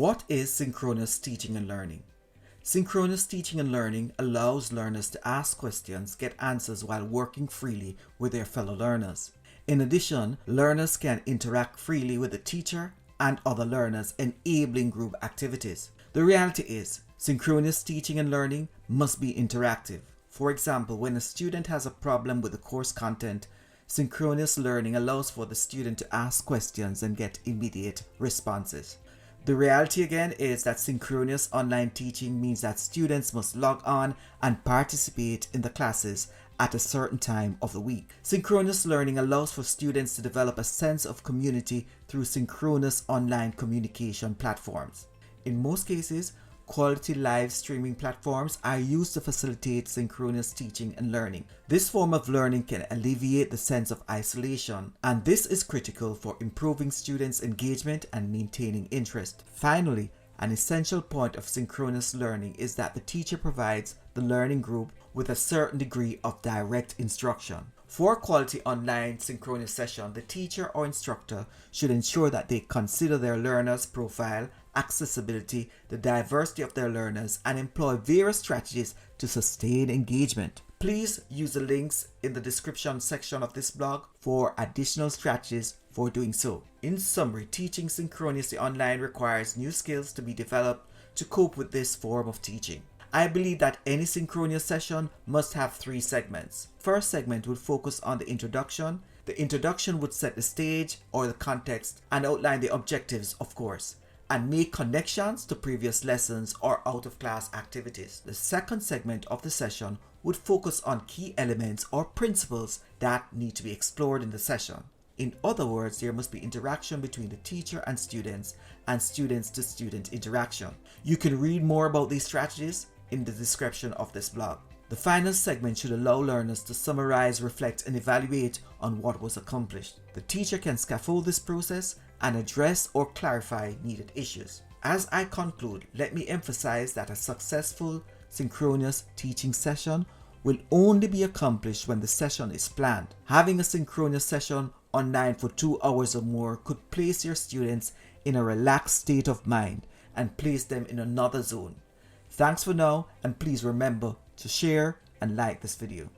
What is synchronous teaching and learning? Synchronous teaching and learning allows learners to ask questions, get answers while working freely with their fellow learners. In addition, learners can interact freely with the teacher and other learners, enabling group activities. The reality is, synchronous teaching and learning must be interactive. For example, when a student has a problem with the course content, synchronous learning allows for the student to ask questions and get immediate responses. The reality again is that synchronous online teaching means that students must log on and participate in the classes at a certain time of the week. Synchronous learning allows for students to develop a sense of community through synchronous online communication platforms. In most cases, quality live streaming platforms are used to facilitate synchronous teaching and learning. This form of learning can alleviate the sense of isolation, and this is critical for improving students' engagement and maintaining interest. Finally, an essential point of synchronous learning is that the teacher provides the learning group with a certain degree of direct instruction. For a quality online synchronous session, the teacher or instructor should ensure that they consider their learner's profile, accessibility, the diversity of their learners, and employ various strategies to sustain engagement. Please use the links in the description section of this blog for additional strategies for doing so. In summary, teaching synchronously online requires new skills to be developed to cope with this form of teaching. I believe that any synchronous session must have 3 segments. First segment would focus on the introduction. The introduction would set the stage or the context and outline the objectives, of course, and make connections to previous lessons or out-of-class activities. The second segment of the session would focus on key elements or principles that need to be explored in the session. In other words, there must be interaction between the teacher and students to student interaction. You can read more about these strategies in the description of this blog. The final segment should allow learners to summarize, reflect, and evaluate on what was accomplished. The teacher can scaffold this process and address or clarify needed issues. As I conclude, let me emphasize that a successful synchronous teaching session will only be accomplished when the session is planned. Having a synchronous session online for 2 hours or more could place your students in a relaxed state of mind and place them in another zone. Thanks for now, and please remember to share and like this video.